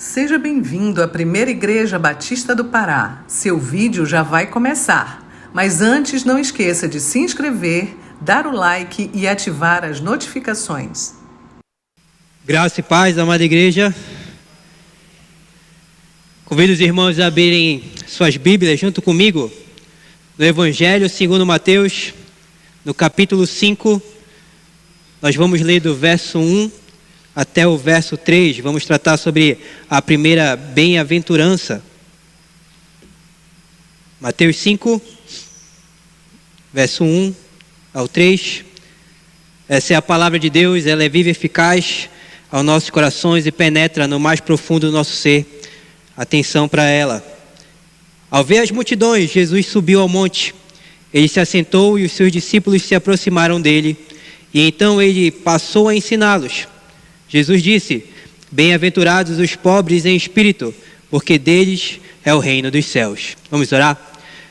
Seja bem-vindo à Primeira Igreja Batista do Pará. Seu vídeo já vai começar. Mas antes, não esqueça de se inscrever, dar o like e ativar as notificações. Graça e paz, amada igreja. Convido os irmãos a abrirem suas Bíblias junto comigo no Evangelho segundo Mateus, no capítulo 5. Nós vamos ler do verso 1 até o verso 3. Vamos tratar sobre a primeira bem-aventurança. Mateus 5, verso 1 ao 3. Essa é a palavra de Deus, ela é viva e eficaz aos nossos corações e penetra no mais profundo do nosso ser. Atenção para ela. Ao ver as multidões, Jesus subiu ao monte. Ele se assentou e os seus discípulos se aproximaram dele. E então ele passou a ensiná-los. Jesus disse: bem-aventurados os pobres em espírito, porque deles é o reino dos céus. Vamos orar?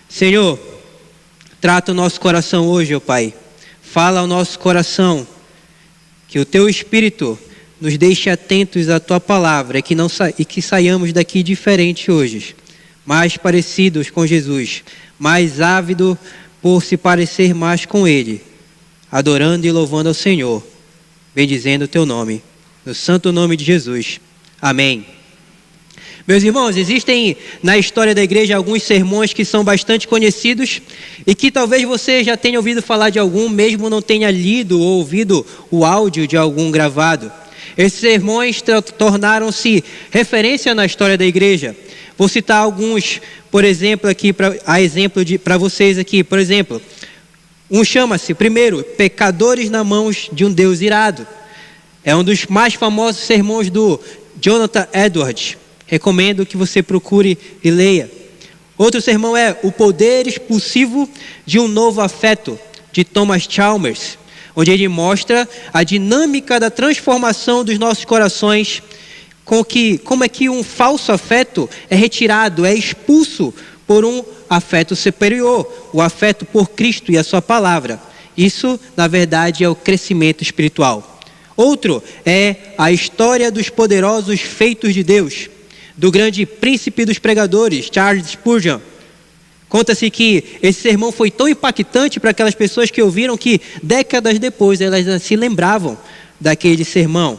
Senhor, trata o nosso coração hoje, ó Pai. Fala ao nosso coração, que o Teu Espírito nos deixe atentos à Tua palavra e que saiamos daqui diferentes hoje, mais parecidos com Jesus, mais ávido por se parecer mais com Ele, adorando e louvando ao Senhor, bendizendo o Teu nome. No santo nome de Jesus. Amém. Meus irmãos, existem na história da igreja alguns sermões que são bastante conhecidos e que talvez você já tenha ouvido falar de algum, mesmo não tenha lido ou ouvido o áudio de algum gravado. Esses sermões tornaram-se referência na história da igreja. Vou citar alguns, por exemplo, aqui para vocês aqui. Por exemplo, um chama-se, primeiro, Pecadores na mãos de um Deus irado. É um dos mais famosos sermões do Jonathan Edwards. Recomendo que você procure e leia. Outro sermão é O Poder Expulsivo de um Novo Afeto, de Thomas Chalmers, onde ele mostra a dinâmica da transformação dos nossos corações, como é que um falso afeto é retirado, é expulso por um afeto superior, o afeto por Cristo e a sua palavra. Isso, na verdade, é o crescimento espiritual. Outro é a história dos poderosos feitos de Deus, do grande príncipe dos pregadores, Charles Spurgeon. Conta-se que esse sermão foi tão impactante para aquelas pessoas que ouviram que décadas depois elas se lembravam daquele sermão.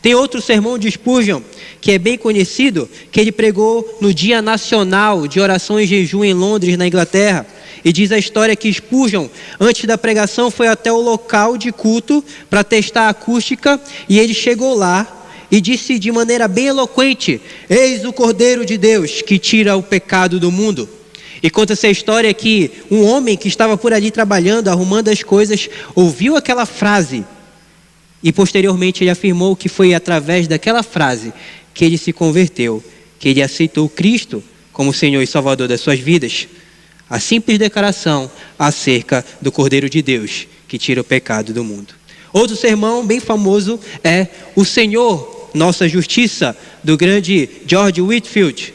Tem outro sermão de Spurgeon, que é bem conhecido, que ele pregou no Dia Nacional de Oração e Jejum em Londres, na Inglaterra. E diz a história que Spurgeon, antes da pregação, foi até o local de culto para testar a acústica, e ele chegou lá e disse de maneira bem eloquente: eis o Cordeiro de Deus que tira o pecado do mundo. E conta-se a história que um homem que estava por ali trabalhando, arrumando as coisas, ouviu aquela frase e posteriormente ele afirmou que foi através daquela frase que ele se converteu, que ele aceitou Cristo como Senhor e Salvador das suas vidas. A simples declaração acerca do Cordeiro de Deus que tira o pecado do mundo. Outro sermão bem famoso é O Senhor, Nossa Justiça, do grande George Whitefield.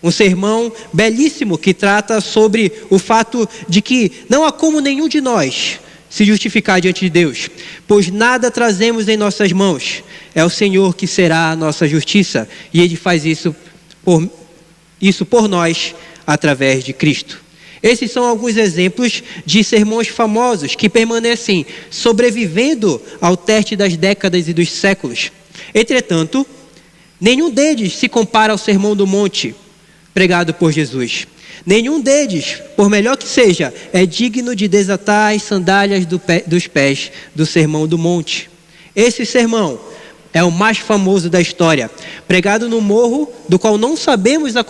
Um sermão belíssimo que trata sobre o fato de que não há como nenhum de nós se justificar diante de Deus, pois nada trazemos em nossas mãos. É o Senhor que será a nossa justiça, e Ele faz isso por nós através de Cristo. Esses são alguns exemplos de sermões famosos que permanecem sobrevivendo ao teste das décadas e dos séculos. Entretanto, nenhum deles se compara ao Sermão do Monte, pregado por Jesus. Nenhum deles, por melhor que seja, é digno de desatar as sandálias dos pés do Sermão do Monte. Esse sermão é o mais famoso da história, pregado no morro, do qual não sabemos a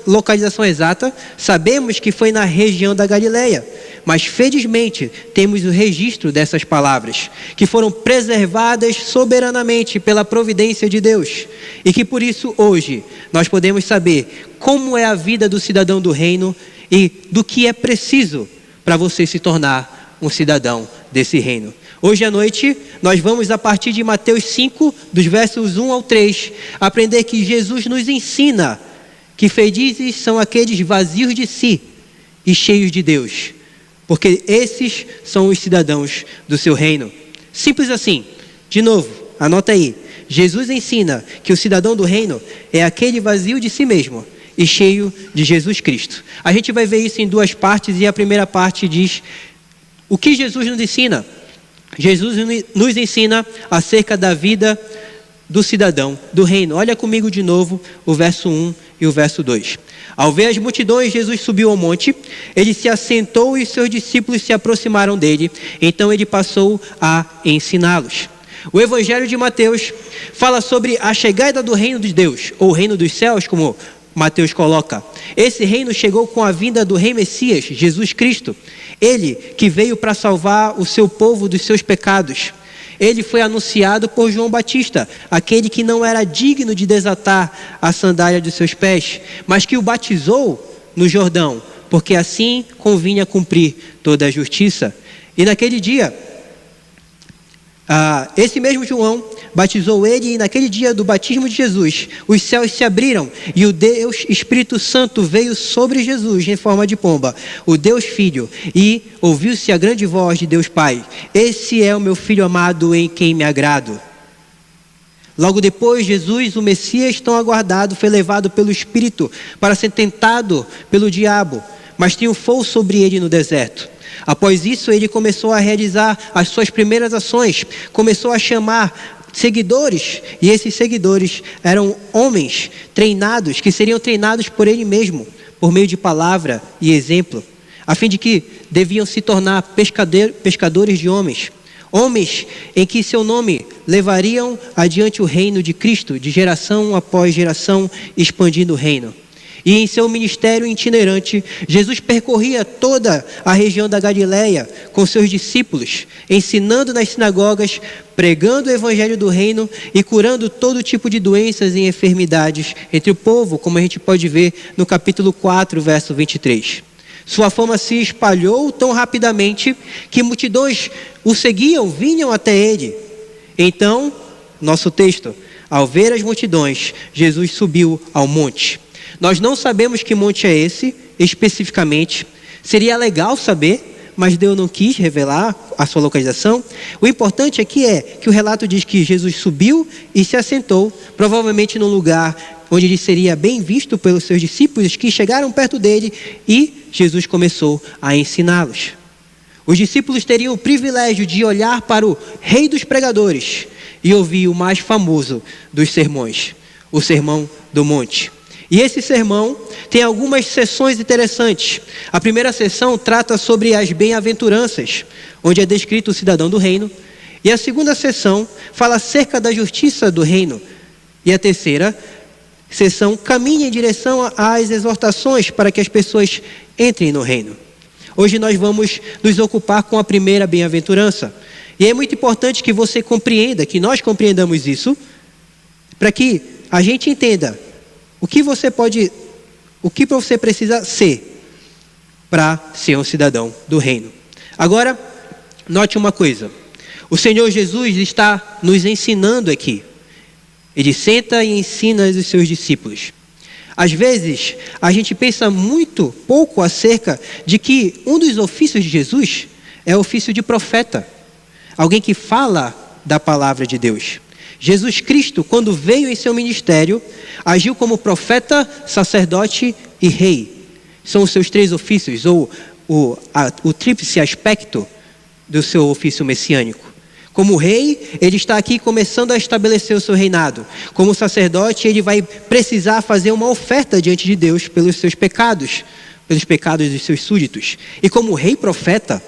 localização exata, sabemos que foi na região da Galileia, mas felizmente temos o registro dessas palavras, que foram preservadas soberanamente pela providência de Deus, e que por isso hoje nós podemos saber como é a vida do cidadão do reino e do que é preciso para você se tornar um cidadão desse reino. Hoje à noite, nós vamos, a partir de Mateus 5, dos versos 1 ao 3, aprender que Jesus nos ensina que felizes são aqueles vazios de si e cheios de Deus, porque esses são os cidadãos do seu reino. Simples assim. De novo, anota aí. Jesus ensina que o cidadão do reino é aquele vazio de si mesmo e cheio de Jesus Cristo. A gente vai ver isso em duas partes, e a primeira parte diz o que Jesus nos ensina. Jesus nos ensina acerca da vida do cidadão do reino. Olha comigo de novo o verso 1 e o verso 2. Ao ver as multidões, Jesus subiu ao monte, ele se assentou e seus discípulos se aproximaram dele. Então ele passou a ensiná-los. O Evangelho de Mateus fala sobre a chegada do reino de Deus, ou reino dos céus, como Mateus coloca. Esse reino chegou com a vinda do rei Messias, Jesus Cristo. Ele que veio para salvar o seu povo dos seus pecados. Ele foi anunciado por João Batista, aquele que não era digno de desatar a sandália dos seus pés, mas que o batizou no Jordão, porque assim convinha cumprir toda a justiça. E naquele dia, esse mesmo João batizou ele, e naquele dia do batismo de Jesus, os céus se abriram e o Deus Espírito Santo veio sobre Jesus em forma de pomba, o Deus Filho, e ouviu-se a grande voz de Deus Pai: esse é o meu Filho amado em quem me agrado. Logo depois, Jesus, o Messias tão aguardado, foi levado pelo Espírito para ser tentado pelo diabo, mas triunfou sobre ele no deserto. Após isso, ele começou a realizar as suas primeiras ações, começou a chamar seguidores, e esses seguidores eram homens treinados, que seriam treinados por ele mesmo, por meio de palavra e exemplo, a fim de que deviam se tornar pescadores de homens, homens em que seu nome levariam adiante o reino de Cristo, de geração após geração, expandindo o reino. E em seu ministério itinerante, Jesus percorria toda a região da Galileia com seus discípulos, ensinando nas sinagogas, pregando o evangelho do reino e curando todo tipo de doenças e enfermidades entre o povo, como a gente pode ver no capítulo 4, verso 23. Sua fama se espalhou tão rapidamente que multidões o seguiam, vinham até ele. Então, nosso texto, ao ver as multidões, Jesus subiu ao monte. Nós não sabemos que monte é esse, especificamente. Seria legal saber, mas Deus não quis revelar a sua localização. O importante aqui é que o relato diz que Jesus subiu e se assentou, provavelmente num lugar onde ele seria bem visto pelos seus discípulos, que chegaram perto dele, e Jesus começou a ensiná-los. Os discípulos teriam o privilégio de olhar para o rei dos pregadores e ouvir o mais famoso dos sermões, o Sermão do Monte. E esse sermão tem algumas sessões interessantes. A primeira sessão trata sobre as bem-aventuranças, onde é descrito o cidadão do reino. E a segunda sessão fala acerca da justiça do reino. E a terceira sessão caminha em direção às exortações para que as pessoas entrem no reino. Hoje nós vamos nos ocupar com a primeira bem-aventurança. E é muito importante que você compreenda, que nós compreendamos isso, para que a gente entenda o que você precisa ser para ser um cidadão do reino. Agora, note uma coisa. O Senhor Jesus está nos ensinando aqui. Ele senta e ensina os seus discípulos. Às vezes, a gente pensa muito pouco acerca de que um dos ofícios de Jesus é o ofício de profeta. Alguém que fala da palavra de Deus. Jesus Cristo, quando veio em seu ministério, agiu como profeta, sacerdote e rei. São os seus três ofícios, ou o tríplice aspecto do seu ofício messiânico. Como rei, ele está aqui começando a estabelecer o seu reinado. Como sacerdote, ele vai precisar fazer uma oferta diante de Deus pelos seus pecados, pelos pecados dos seus súditos. E como rei profeta,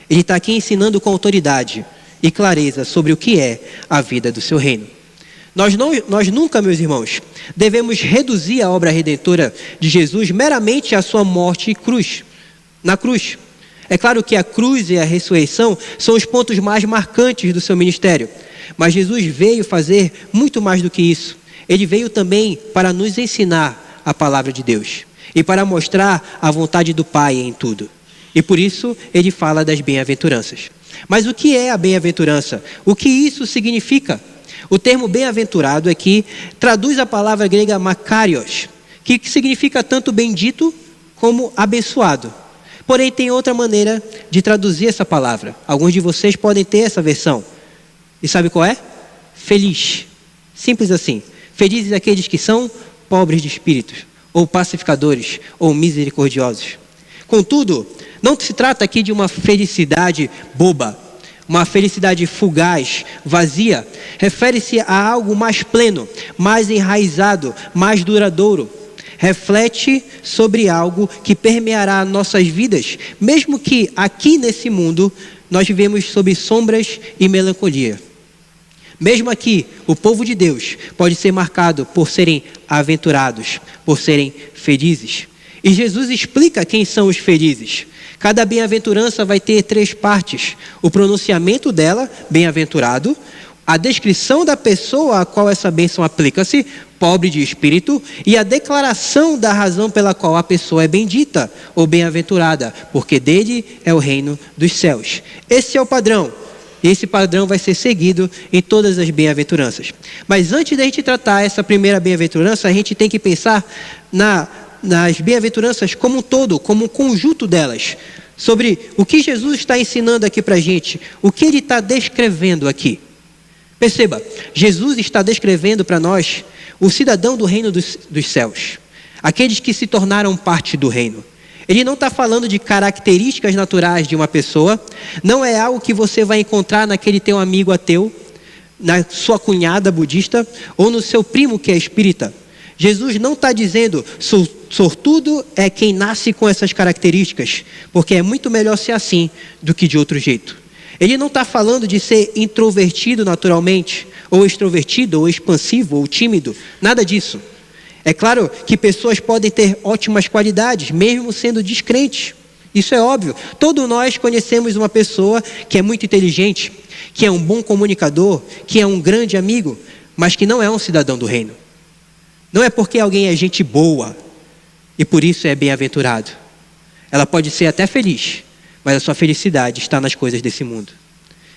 ele está aqui ensinando com autoridade e clareza sobre o que é a vida do seu reino. Nós nunca, meus irmãos, devemos reduzir a obra redentora de Jesus meramente à sua morte e cruz, na cruz. É claro que a cruz e a ressurreição são os pontos mais marcantes do seu ministério, mas Jesus veio fazer muito mais do que isso. Ele veio também para nos ensinar a palavra de Deus e para mostrar a vontade do Pai em tudo. E por isso ele fala das bem-aventuranças. Mas o que é a bem-aventurança? O que isso significa? O termo bem-aventurado aqui traduz a palavra grega makarios, que significa tanto bendito como abençoado. Porém, tem outra maneira de traduzir essa palavra. Alguns de vocês podem ter essa versão. E sabe qual é? Feliz. Simples assim. Felizes aqueles que são pobres de espírito, ou pacificadores, ou misericordiosos. Contudo, não se trata aqui de uma felicidade boba, uma felicidade fugaz, vazia. Refere-se a algo mais pleno, mais enraizado, mais duradouro. Reflete sobre algo que permeará nossas vidas, mesmo que aqui nesse mundo nós vivemos sob sombras e melancolia. Mesmo aqui, o povo de Deus pode ser marcado por serem aventurados, por serem felizes. E Jesus explica quem são os felizes. Cada bem-aventurança vai ter 3 partes. O pronunciamento dela, bem-aventurado, a descrição da pessoa a qual essa bênção aplica-se, pobre de espírito, e a declaração da razão pela qual a pessoa é bendita ou bem-aventurada, porque dele é o reino dos céus. Esse é o padrão. E esse padrão vai ser seguido em todas as bem-aventuranças. Mas antes da gente tratar essa primeira bem-aventurança, a gente tem que pensar nas bem-aventuranças como um todo, como um conjunto delas. Sobre o que Jesus está ensinando aqui para a gente, o que ele está descrevendo aqui. Perceba, Jesus está descrevendo para nós o cidadão do reino dos céus. Aqueles que se tornaram parte do reino. Ele não está falando de características naturais de uma pessoa. Não é algo que você vai encontrar naquele teu amigo ateu, na sua cunhada budista, ou no seu primo que é espírita. Jesus não está dizendo, sortudo é quem nasce com essas características, porque é muito melhor ser assim do que de outro jeito. Ele não está falando de ser introvertido naturalmente, ou extrovertido, ou expansivo, ou tímido, nada disso. É claro que pessoas podem ter ótimas qualidades, mesmo sendo descrentes. Isso é óbvio. Todos nós conhecemos uma pessoa que é muito inteligente, que é um bom comunicador, que é um grande amigo, mas que não é um cidadão do reino. Não é porque alguém é gente boa e por isso é bem-aventurado. Ela pode ser até feliz, mas a sua felicidade está nas coisas desse mundo.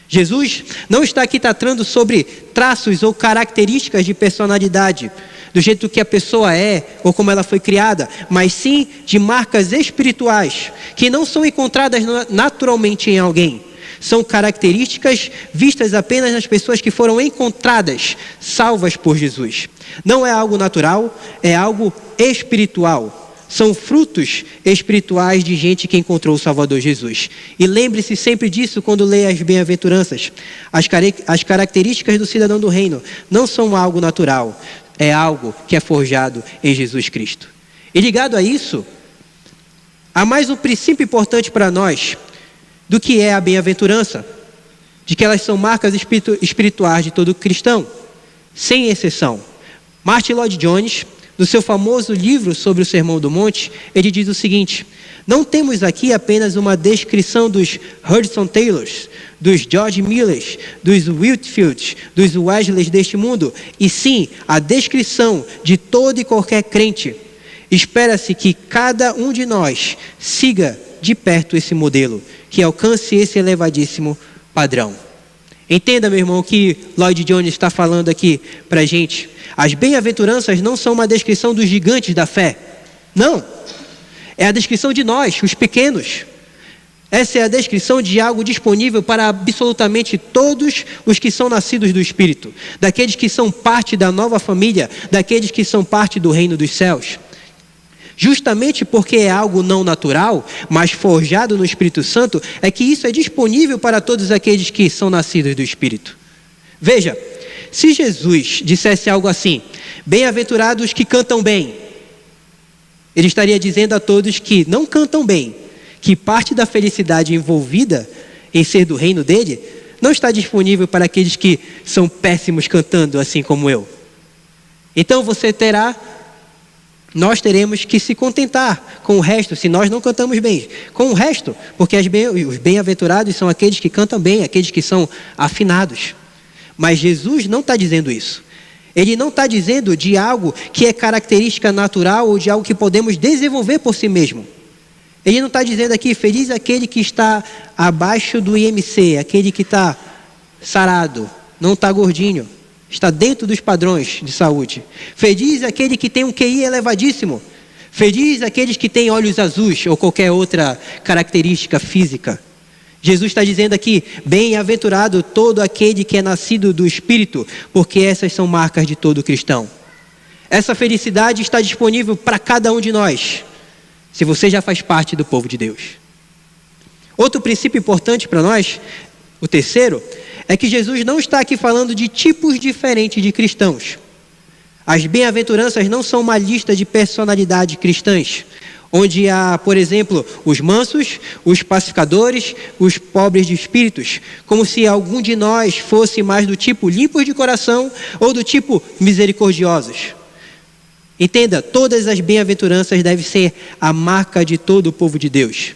Jesus não está aqui tratando sobre traços ou características de personalidade, do jeito que a pessoa é ou como ela foi criada, mas sim de marcas espirituais que não são encontradas naturalmente em alguém. São características vistas apenas nas pessoas que foram encontradas, salvas por Jesus. Não é algo natural, é algo espiritual. São frutos espirituais de gente que encontrou o Salvador Jesus. E lembre-se sempre disso quando lê as bem-aventuranças. As características do cidadão do reino não são algo natural, é algo que é forjado em Jesus Cristo. E ligado a isso, há mais um princípio importante para nós do que é a bem-aventurança, de que elas são marcas espirituais de todo cristão, sem exceção. Martin Lloyd-Jones, no seu famoso livro sobre o Sermão do Monte, ele diz o seguinte: não temos aqui apenas uma descrição dos Hudson Taylors, dos George Millers, dos Whitfields, dos Wesleys deste mundo, e sim a descrição de todo e qualquer crente. Espera-se que cada um de nós siga de perto esse modelo, que alcance esse elevadíssimo padrão. Entenda, meu irmão, o que Lloyd-Jones está falando aqui para a gente. As bem-aventuranças não são uma descrição dos gigantes da fé. Não. É a descrição de nós, os pequenos. Essa é a descrição de algo disponível para absolutamente todos os que são nascidos do Espírito. Daqueles que são parte da nova família, daqueles que são parte do reino dos céus. Justamente porque é algo não natural, mas forjado no Espírito Santo, é que isso é disponível para todos aqueles que são nascidos do Espírito. Veja, se Jesus dissesse algo assim: bem-aventurados que cantam bem, ele estaria dizendo a todos que não cantam bem, que parte da felicidade envolvida em ser do reino dele não está disponível para aqueles que são péssimos cantando, assim como eu. Então nós teremos que se contentar com o resto, se nós não cantamos bem, com o resto, porque os bem-aventurados são aqueles que cantam bem, aqueles que são afinados. Mas Jesus não está dizendo isso. Ele não está dizendo de algo que é característica natural ou de algo que podemos desenvolver por si mesmo. Ele não está dizendo aqui, feliz aquele que está abaixo do IMC, aquele que está sarado, não está gordinho, está dentro dos padrões de saúde. Feliz aquele que tem um QI elevadíssimo. Feliz aqueles que têm olhos azuis ou qualquer outra característica física. Jesus está dizendo aqui: bem-aventurado todo aquele que é nascido do Espírito, porque essas são marcas de todo cristão. Essa felicidade está disponível para cada um de nós, se você já faz parte do povo de Deus. Outro princípio importante para nós, o terceiro, é que Jesus não está aqui falando de tipos diferentes de cristãos. As bem-aventuranças não são uma lista de personalidades cristãs, onde há, por exemplo, os mansos, os pacificadores, os pobres de espíritos, como se algum de nós fosse mais do tipo limpos de coração ou do tipo misericordiosos. Entenda, todas as bem-aventuranças devem ser a marca de todo o povo de Deus.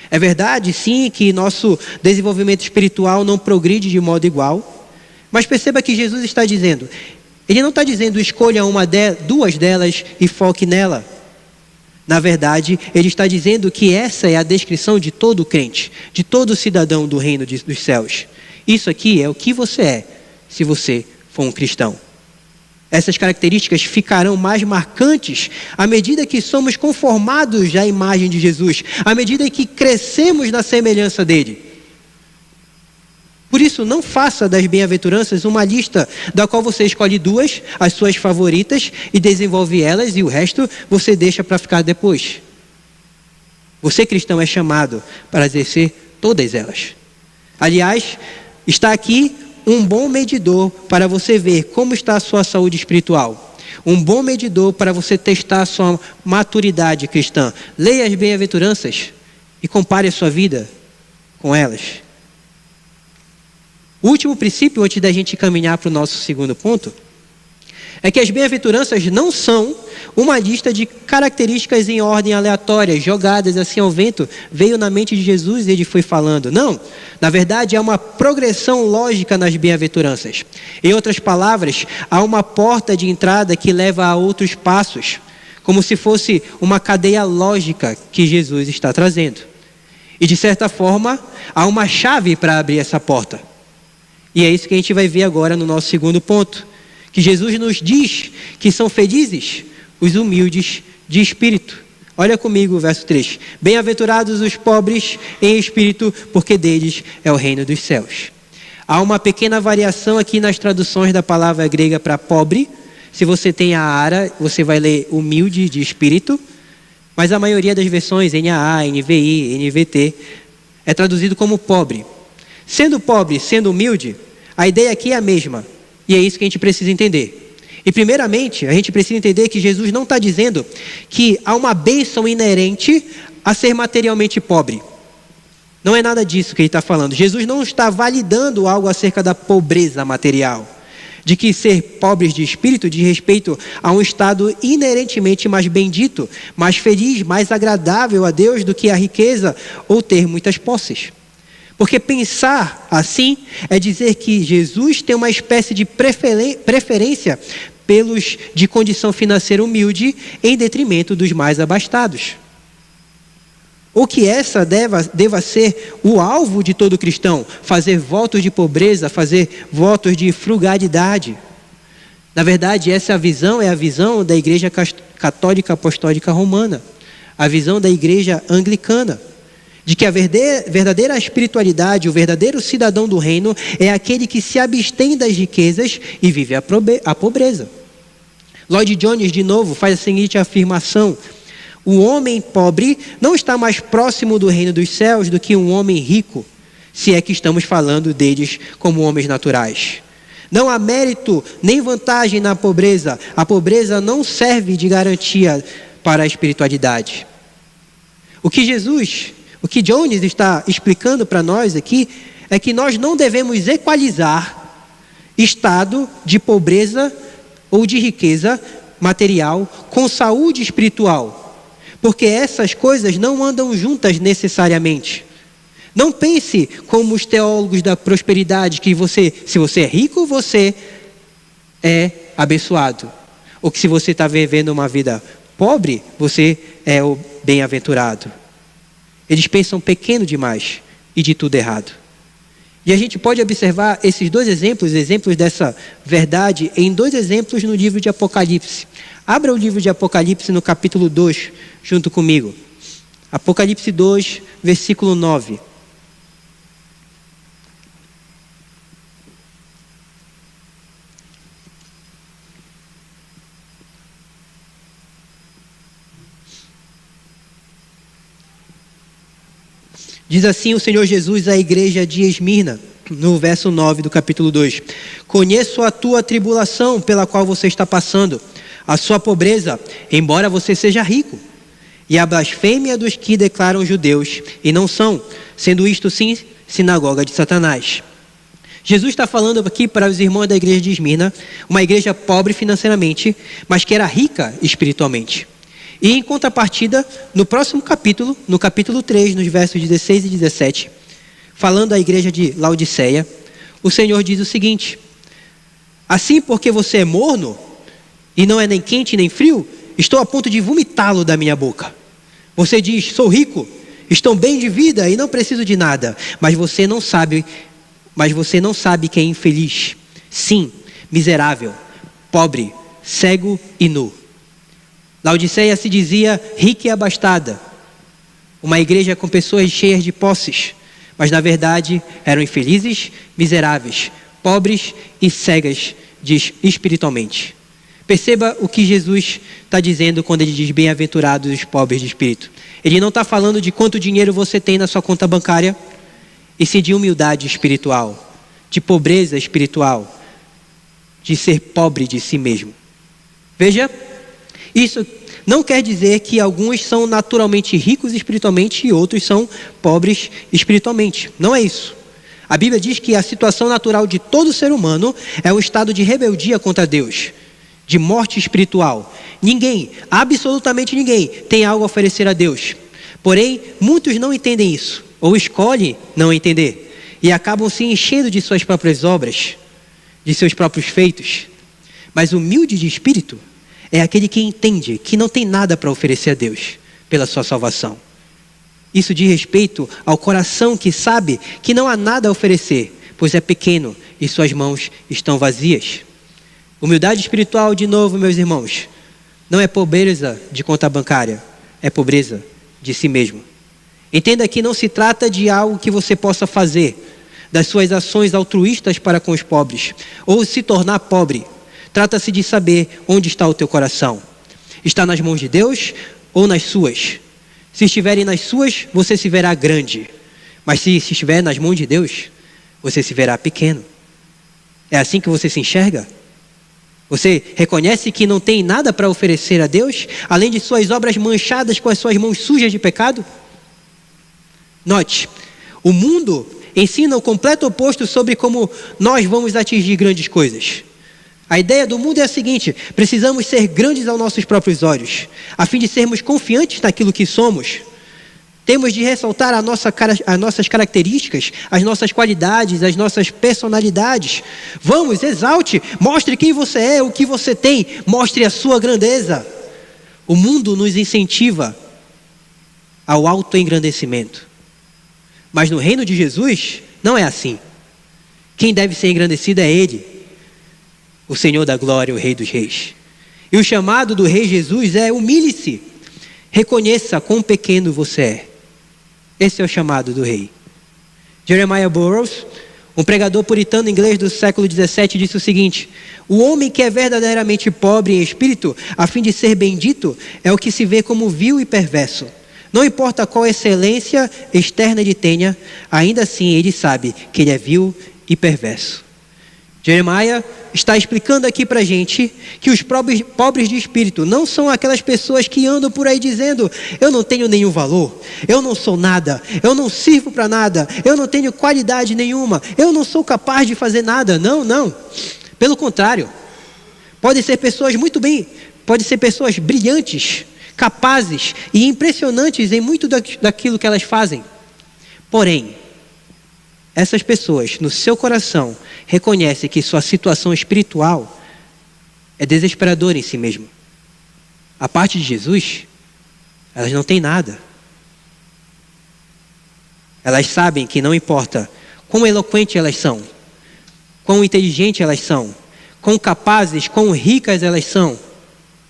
É verdade, sim, que nosso desenvolvimento espiritual não progride de modo igual, mas perceba que Jesus está dizendo, ele não está dizendo escolha duas delas e foque nela. Na verdade, ele está dizendo que essa é a descrição de todo crente, de todo cidadão do reino dos céus. Isso aqui é o que você é, se você for um cristão. Essas características ficarão mais marcantes à medida que somos conformados à imagem de Jesus, à medida que crescemos na semelhança dele. Por isso, não faça das bem-aventuranças uma lista da qual você escolhe duas, as suas favoritas, e desenvolve elas, e o resto você deixa para ficar depois. Você, cristão, é chamado para exercer todas elas. Aliás, está aqui um bom medidor para você ver como está a sua saúde espiritual. Um bom medidor para você testar a sua maturidade cristã. Leia as bem-aventuranças e compare a sua vida com elas. O último princípio, antes da gente caminhar para o nosso segundo ponto, é que as bem-aventuranças não são uma lista de características em ordem aleatória, jogadas assim ao vento, veio na mente de Jesus e ele foi falando. Não, na verdade é uma progressão lógica nas bem-aventuranças. Em outras palavras, há uma porta de entrada que leva a outros passos, como se fosse uma cadeia lógica que Jesus está trazendo. E de certa forma, há uma chave para abrir essa porta. E é isso que a gente vai ver agora no nosso segundo ponto. Que Jesus nos diz que são felizes os humildes de espírito. Olha comigo o verso 3. Bem-aventurados os pobres em espírito, porque deles é o reino dos céus. Há uma pequena variação aqui nas traduções da palavra grega para pobre. Se você tem a ARA, você vai ler humilde de espírito. Mas a maioria das versões, NAA, NVI, NVT, é traduzido como pobre. Sendo pobre, sendo humilde, a ideia aqui é a mesma. E é isso que a gente precisa entender. E primeiramente, a gente precisa entender que Jesus não está dizendo que há uma bênção inerente a ser materialmente pobre. Não é nada disso que ele está falando. Jesus não está validando algo acerca da pobreza material. De que ser pobres de espírito diz respeito a um estado inerentemente mais bendito, mais feliz, mais agradável a Deus do que a riqueza ou ter muitas posses. Porque pensar assim é dizer que Jesus tem uma espécie de preferência pelos de condição financeira humilde em detrimento dos mais abastados. Ou que essa deva ser o alvo de todo cristão, fazer votos de pobreza, fazer votos de frugalidade. Na verdade, essa visão é a visão da Igreja Católica Apostólica Romana, a visão da Igreja Anglicana. De que a verdadeira espiritualidade, o verdadeiro cidadão do reino é aquele que se abstém das riquezas e vive a pobreza. Lloyd Jones, de novo, faz a seguinte afirmação: o homem pobre não está mais próximo do reino dos céus do que um homem rico, se é que estamos falando deles como homens naturais. Não há mérito nem vantagem na pobreza. A pobreza não serve de garantia para a espiritualidade. O que Jones está explicando para nós aqui é que nós não devemos equalizar estado de pobreza ou de riqueza material com saúde espiritual, porque essas coisas não andam juntas necessariamente. Não pense como os teólogos da prosperidade que se você é rico, você é abençoado, ou que se você está vivendo uma vida pobre, você é o bem-aventurado. Eles pensam pequeno demais e de tudo errado. E a gente pode observar esses dois exemplos dessa verdade, em dois exemplos no livro de Apocalipse. Abra o livro de Apocalipse no capítulo 2, junto comigo. Apocalipse 2, versículo 9. Diz assim o Senhor Jesus à igreja de Esmirna, no verso 9 do capítulo 2. Conheço a tua tribulação pela qual você está passando, a sua pobreza, embora você seja rico, e a blasfêmia dos que declaram judeus e não são, sendo isto sim sinagoga de Satanás. Jesus está falando aqui para os irmãos da igreja de Esmirna, uma igreja pobre financeiramente, mas que era rica espiritualmente. E em contrapartida, no próximo capítulo, no capítulo 3, nos versos 16 e 17, falando à igreja de Laodiceia, o Senhor diz o seguinte: assim, porque você é morno, e não é nem quente nem frio, estou a ponto de vomitá-lo da minha boca. Você diz, sou rico, estou bem de vida e não preciso de nada, mas você não sabe que é infeliz, sim, miserável, pobre, cego e nu. Laodiceia se dizia rica e abastada, uma igreja com pessoas cheias de posses, mas na verdade eram infelizes, miseráveis, pobres e cegas espiritualmente. Perceba o que Jesus está dizendo quando ele diz bem-aventurados os pobres de espírito. Ele não está falando de quanto dinheiro você tem na sua conta bancária, e sim de humildade espiritual, de pobreza espiritual, de ser pobre de si mesmo. Veja, isso não quer dizer que alguns são naturalmente ricos espiritualmente e outros são pobres espiritualmente. Não é isso. A Bíblia diz que a situação natural de todo ser humano é um estado de rebeldia contra Deus, de morte espiritual. Ninguém, absolutamente ninguém, tem algo a oferecer a Deus. Porém, muitos não entendem isso, ou escolhem não entender, e acabam se enchendo de suas próprias obras, de seus próprios feitos. Mas humilde de espírito é aquele que entende que não tem nada para oferecer a Deus pela sua salvação. Isso diz respeito ao coração que sabe que não há nada a oferecer, pois é pequeno e suas mãos estão vazias. Humildade espiritual, de novo, meus irmãos, não é pobreza de conta bancária, é pobreza de si mesmo. Entenda que não se trata de algo que você possa fazer, das suas ações altruístas para com os pobres, ou se tornar pobre. Trata-se de saber onde está o teu coração. Está nas mãos de Deus ou nas suas? Se estiverem nas suas, você se verá grande. Mas se estiver nas mãos de Deus, você se verá pequeno. É assim que você se enxerga? Você reconhece que não tem nada para oferecer a Deus, além de suas obras manchadas com as suas mãos sujas de pecado? Note, o mundo ensina o completo oposto sobre como nós vamos atingir grandes coisas. A ideia do mundo é a seguinte: precisamos ser grandes aos nossos próprios olhos, a fim de sermos confiantes naquilo que somos. Temos de ressaltar as nossas características, as nossas qualidades, as nossas personalidades. Vamos, exalte, mostre quem você é, o que você tem, mostre a sua grandeza. O mundo nos incentiva ao autoengrandecimento. Mas no reino de Jesus, não é assim. Quem deve ser engrandecido é Ele, o Senhor da glória, o Rei dos reis. E o chamado do Rei Jesus é: humilhe-se, reconheça quão pequeno você é. Esse é o chamado do rei. Jeremiah Burroughs, um pregador puritano inglês do século 17, disse o seguinte: o homem que é verdadeiramente pobre em espírito, a fim de ser bendito, é o que se vê como vil e perverso. Não importa qual excelência externa ele tenha, ainda assim ele sabe que ele é vil e perverso. Jeremiah está explicando aqui para a gente que os pobres de espírito não são aquelas pessoas que andam por aí dizendo: eu não tenho nenhum valor, eu não sou nada, eu não sirvo para nada, eu não tenho qualidade nenhuma, eu não sou capaz de fazer nada. Não, não. Pelo contrário, podem ser pessoas brilhantes, capazes e impressionantes em muito daquilo que elas fazem. Porém, essas pessoas, no seu coração, reconhecem que sua situação espiritual é desesperadora em si mesma. A parte de Jesus, elas não têm nada. Elas sabem que não importa quão eloquentes elas são, quão inteligentes elas são, quão capazes, quão ricas elas são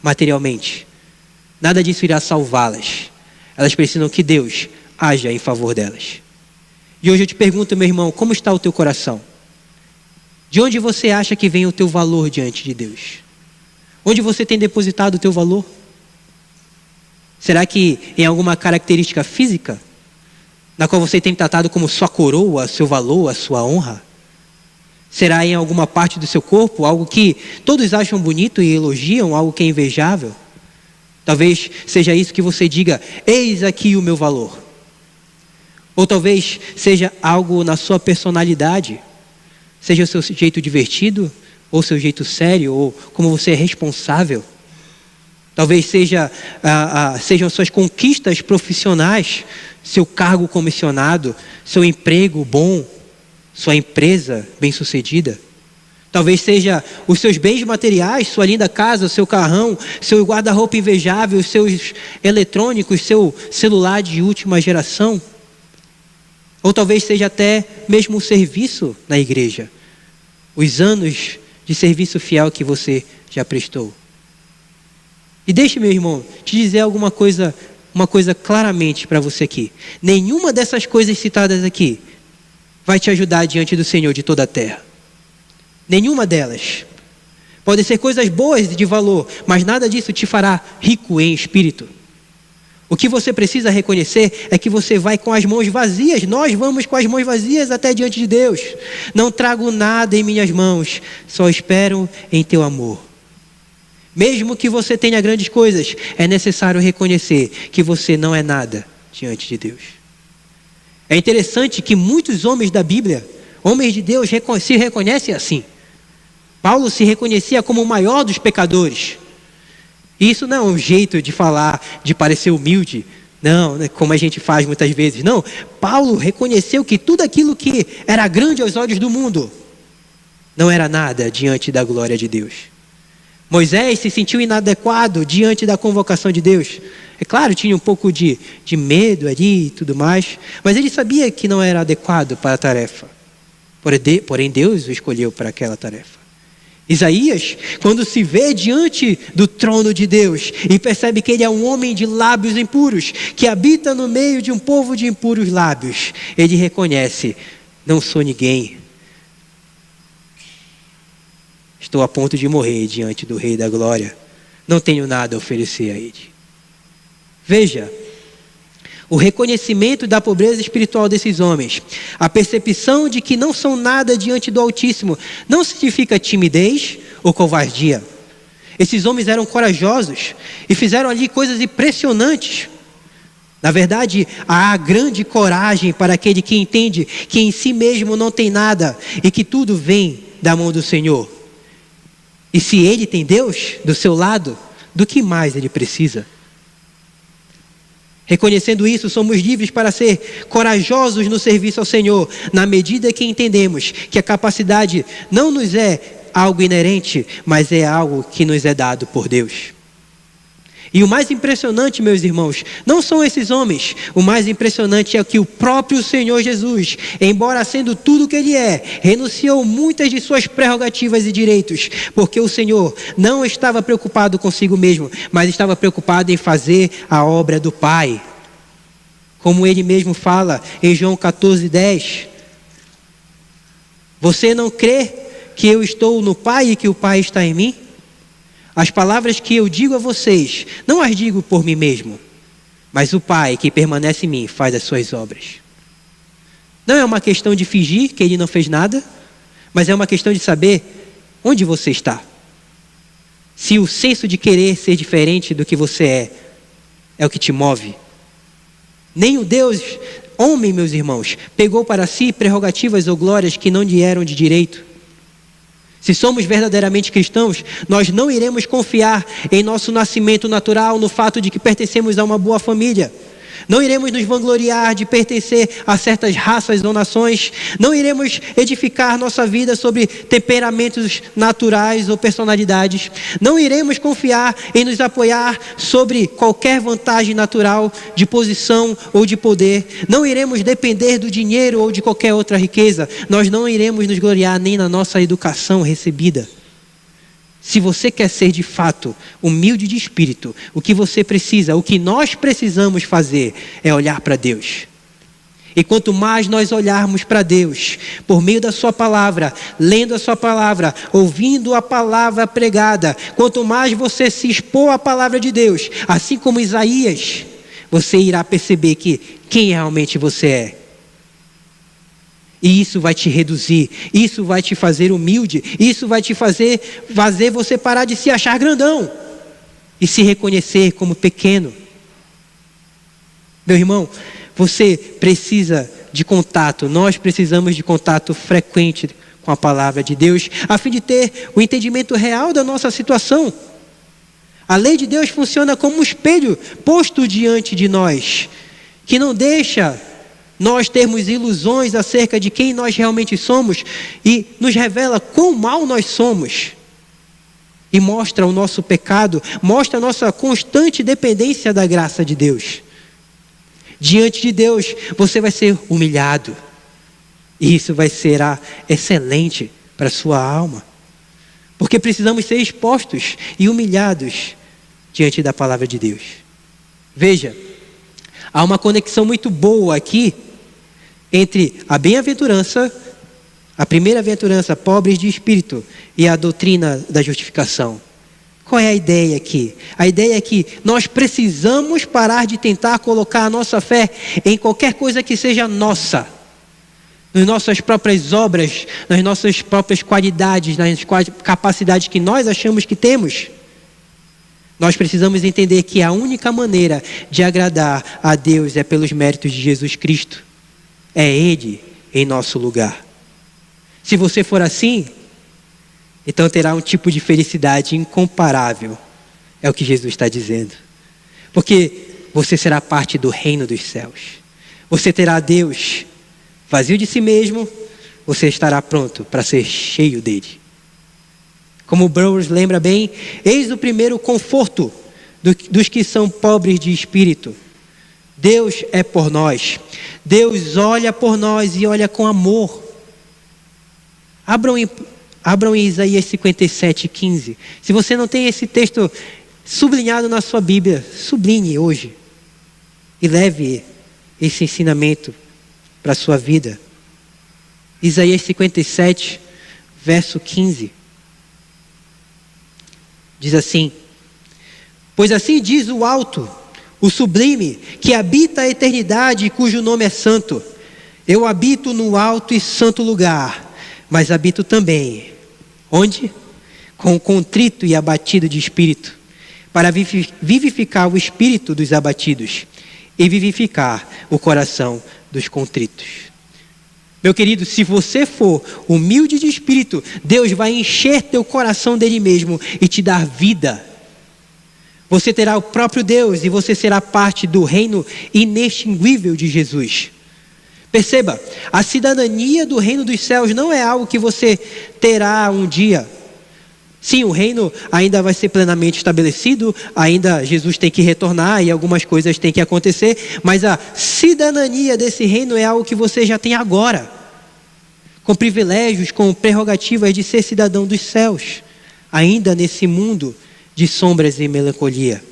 materialmente. Nada disso irá salvá-las. Elas precisam que Deus haja em favor delas. E hoje eu te pergunto, meu irmão, como está o teu coração? De onde você acha que vem o teu valor diante de Deus? Onde você tem depositado o teu valor? Será que em alguma característica física? na qual você tem tratado como sua coroa, seu valor, a sua honra? Será em alguma parte do seu corpo, algo que todos acham bonito e elogiam, algo que é invejável? Talvez seja isso que você diga: eis aqui o meu valor. Ou talvez seja algo na sua personalidade, seja o seu jeito divertido, ou seu jeito sério, ou como você é responsável. Talvez sejam suas conquistas profissionais, seu cargo comissionado, seu emprego bom, sua empresa bem-sucedida. Talvez seja os seus bens materiais, sua linda casa, seu carrão, seu guarda-roupa invejável, seus eletrônicos, seu celular de última geração. Ou talvez seja até mesmo o serviço na igreja, os anos de serviço fiel que você já prestou. E deixe, meu irmão, te dizer uma coisa claramente para você aqui. Nenhuma dessas coisas citadas aqui vai te ajudar diante do Senhor de toda a terra. Nenhuma delas. Podem ser coisas boas de valor, mas nada disso te fará rico em espírito. O que você precisa reconhecer é que você vai com as mãos vazias. Nós vamos com as mãos vazias até diante de Deus. Não trago nada em minhas mãos, só espero em teu amor. Mesmo que você tenha grandes coisas, é necessário reconhecer que você não é nada diante de Deus. É interessante que muitos homens da Bíblia, homens de Deus, se reconhecem assim. Paulo se reconhecia como o maior dos pecadores. Isso não é um jeito de falar, de parecer humilde, não, como a gente faz muitas vezes. Não, Paulo reconheceu que tudo aquilo que era grande aos olhos do mundo não era nada diante da glória de Deus. Moisés se sentiu inadequado diante da convocação de Deus. É claro, tinha um pouco de medo ali e tudo mais, mas ele sabia que não era adequado para a tarefa. Porém, Deus o escolheu para aquela tarefa. Isaías, quando se vê diante do trono de Deus e percebe que ele é um homem de lábios impuros, que habita no meio de um povo de impuros lábios, ele reconhece: não sou ninguém. Estou a ponto de morrer diante do Rei da Glória. Não tenho nada a oferecer a Ele. Veja, o reconhecimento da pobreza espiritual desses homens, a percepção de que não são nada diante do Altíssimo, não significa timidez ou covardia. Esses homens eram corajosos e fizeram ali coisas impressionantes. Na verdade, há grande coragem para aquele que entende que em si mesmo não tem nada e que tudo vem da mão do Senhor. E se ele tem Deus do seu lado, do que mais ele precisa? Reconhecendo isso, somos livres para ser corajosos no serviço ao Senhor, na medida que entendemos que a capacidade não nos é algo inerente, mas é algo que nos é dado por Deus. E o mais impressionante, meus irmãos, não são esses homens. O mais impressionante é que o próprio Senhor Jesus, embora sendo tudo o que Ele é, renunciou muitas de suas prerrogativas e direitos, porque o Senhor não estava preocupado consigo mesmo, mas estava preocupado em fazer a obra do Pai. Como Ele mesmo fala em João 14:10. Você não crê que eu estou no Pai e que o Pai está em mim? As palavras que eu digo a vocês, não as digo por mim mesmo, mas o Pai que permanece em mim faz as suas obras. Não é uma questão de fingir que Ele não fez nada, mas é uma questão de saber onde você está. Se o senso de querer ser diferente do que você é o que te move. Nem o Deus, homem, meus irmãos, pegou para si prerrogativas ou glórias que não lhe eram de direito. Se somos verdadeiramente cristãos, nós não iremos confiar em nosso nascimento natural, no fato de que pertencemos a uma boa família. Não iremos nos vangloriar de pertencer a certas raças ou nações. Não iremos edificar nossa vida sobre temperamentos naturais ou personalidades. Não iremos confiar em nos apoiar sobre qualquer vantagem natural de posição ou de poder. Não iremos depender do dinheiro ou de qualquer outra riqueza. Nós não iremos nos gloriar nem na nossa educação recebida. Se você quer ser de fato humilde de espírito, o que você precisa, o que nós precisamos fazer é olhar para Deus. E quanto mais nós olharmos para Deus, por meio da sua palavra, lendo a sua palavra, ouvindo a palavra pregada, quanto mais você se expor à palavra de Deus, assim como Isaías, você irá perceber quem realmente você é. E isso vai te reduzir, isso vai te fazer humilde, isso vai te fazer você parar de se achar grandão e se reconhecer como pequeno. Meu irmão, você precisa de contato, nós precisamos de contato frequente com a palavra de Deus, a fim de ter o entendimento real da nossa situação. A lei de Deus funciona como um espelho posto diante de nós, que não deixa nós termos ilusões acerca de quem nós realmente somos e nos revela quão mal nós somos. E mostra o nosso pecado, mostra a nossa constante dependência da graça de Deus. Diante de Deus, você vai ser humilhado. E isso será excelente para a sua alma. Porque precisamos ser expostos e humilhados diante da palavra de Deus. Veja, há uma conexão muito boa aqui entre a bem-aventurança, a primeira aventurança, pobres de espírito, e a doutrina da justificação. Qual é a ideia aqui? A ideia é que nós precisamos parar de tentar colocar a nossa fé em qualquer coisa que seja nossa, nas nossas próprias obras, nas nossas próprias qualidades, nas capacidades que nós achamos que temos. Nós precisamos entender que a única maneira de agradar a Deus é pelos méritos de Jesus Cristo. É Ele em nosso lugar. Se você for assim, então terá um tipo de felicidade incomparável. É o que Jesus está dizendo. Porque você será parte do reino dos céus. Você terá Deus vazio de si mesmo, você estará pronto para ser cheio dele. Como Burroughs lembra bem, eis o primeiro conforto dos que são pobres de espírito. Deus é por nós. Deus olha por nós e olha com amor. Abram em Isaías 57:15. Se você não tem esse texto sublinhado na sua Bíblia, sublinhe hoje. E leve esse ensinamento para a sua vida. Isaías 57, verso 15. Diz assim: pois assim diz o alto, o sublime, que habita a eternidade e cujo nome é santo. Eu habito no alto e santo lugar, mas habito também, onde? Com o contrito e abatido de espírito, para vivificar o espírito dos abatidos e vivificar o coração dos contritos. Meu querido, se você for humilde de espírito, Deus vai encher teu coração dele mesmo e te dar vida. Você terá o próprio Deus e você será parte do reino inextinguível de Jesus. Perceba, a cidadania do reino dos céus não é algo que você terá um dia. Sim, o reino ainda vai ser plenamente estabelecido, ainda Jesus tem que retornar e algumas coisas têm que acontecer, mas a cidadania desse reino é algo que você já tem agora, com privilégios, com prerrogativas de ser cidadão dos céus, ainda nesse mundo de sombras e melancolia.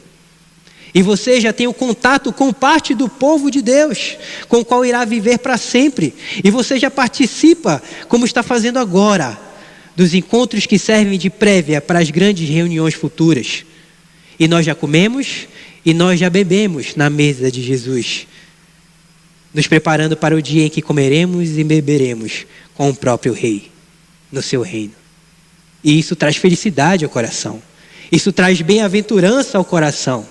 E você já tem o contato com parte do povo de Deus, com o qual irá viver para sempre. E você já participa, como está fazendo agora, dos encontros que servem de prévia para as grandes reuniões futuras. E nós já comemos e nós já bebemos na mesa de Jesus, nos preparando para o dia em que comeremos e beberemos com o próprio Rei, no seu reino. E isso traz felicidade ao coração. Isso traz bem-aventurança ao coração.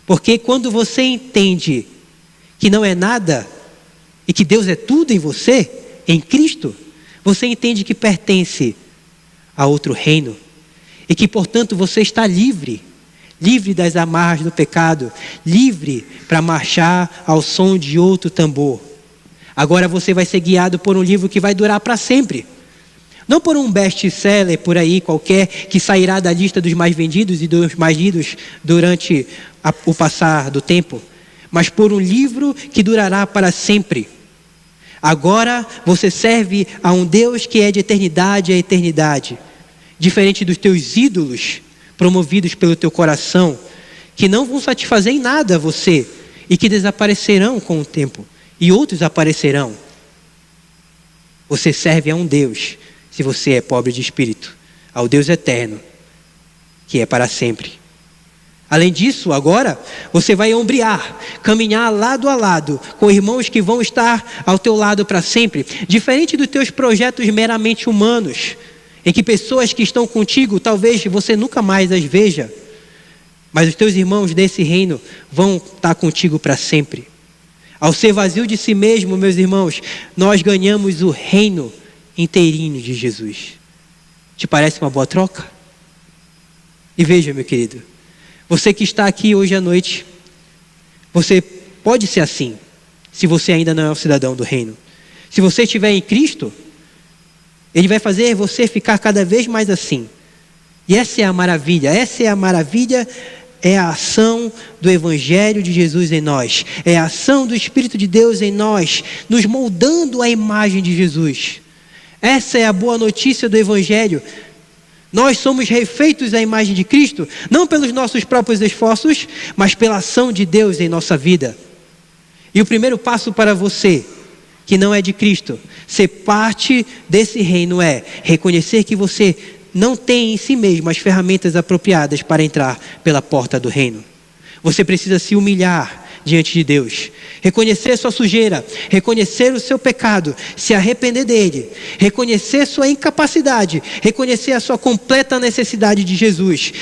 Porque quando você entende que não é nada e que Deus é tudo em você, em Cristo, você entende que pertence a outro reino e que, portanto, você está livre das amarras do pecado, livre para marchar ao som de outro tambor. Agora você vai ser guiado por um livro que vai durar para sempre. Não por um best-seller por aí qualquer que sairá da lista dos mais vendidos e dos mais lidos durante o passar do tempo, mas por um livro que durará para sempre. Agora você serve a um Deus que é de eternidade a eternidade, diferente dos teus ídolos promovidos pelo teu coração, que não vão satisfazer em nada você e que desaparecerão com o tempo, e outros aparecerão. Você serve a um Deus, se você é pobre de espírito, ao Deus eterno, que é para sempre. Além disso, agora, você vai ombrear, caminhar lado a lado, com irmãos que vão estar ao teu lado para sempre. Diferente dos teus projetos meramente humanos, em que pessoas que estão contigo, talvez você nunca mais as veja, mas os teus irmãos desse reino vão estar contigo para sempre. Ao ser vazio de si mesmo, meus irmãos, nós ganhamos o reino inteirinho de Jesus. Te parece uma boa troca? E veja, meu querido, você que está aqui hoje à noite, você pode ser assim, se você ainda não é um cidadão do reino. Se você estiver em Cristo, Ele vai fazer você ficar cada vez mais assim. E essa é a maravilha, é a ação do Evangelho de Jesus em nós. É a ação do Espírito de Deus em nós, nos moldando à imagem de Jesus. Essa é a boa notícia do Evangelho. Nós somos refeitos à imagem de Cristo, não pelos nossos próprios esforços, mas pela ação de Deus em nossa vida. E o primeiro passo para você, que não é de Cristo, ser parte desse reino é reconhecer que você não tem em si mesmo as ferramentas apropriadas para entrar pela porta do reino. Você precisa se humilhar diante de Deus, reconhecer sua sujeira, reconhecer o seu pecado, se arrepender dele, reconhecer sua incapacidade, reconhecer a sua completa necessidade de Jesus.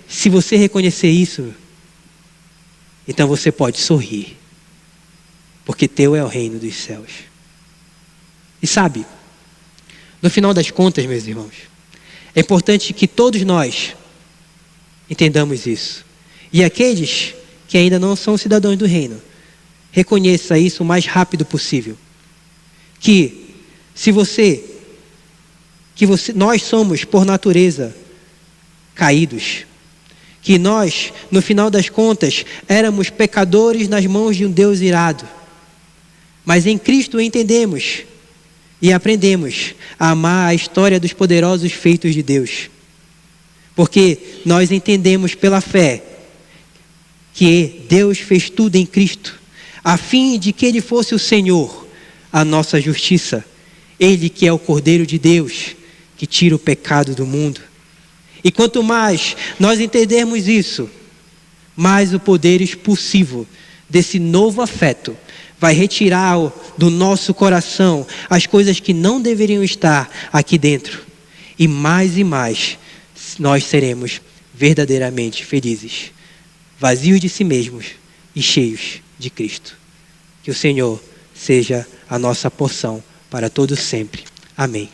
Se você reconhecer isso, então você pode sorrir, porque teu é o reino dos céus. E sabe, no final das contas, meus irmãos, é importante que todos nós entendamos isso. E aqueles que ainda não são cidadãos do reino, reconheça isso o mais rápido possível. Nós somos por natureza caídos. Que nós, no final das contas, éramos pecadores nas mãos de um Deus irado. Mas em Cristo entendemos e aprendemos a amar a história dos poderosos feitos de Deus. Porque nós entendemos pela fé que Deus fez tudo em Cristo, a fim de que Ele fosse o Senhor, a nossa justiça. Ele que é o Cordeiro de Deus, que tira o pecado do mundo. E quanto mais nós entendermos isso, mais o poder expulsivo desse novo afeto vai retirar do nosso coração as coisas que não deveriam estar aqui dentro. E mais nós seremos verdadeiramente felizes, vazios de si mesmos e cheios de Cristo. Que o Senhor seja a nossa porção para todo sempre. Amém.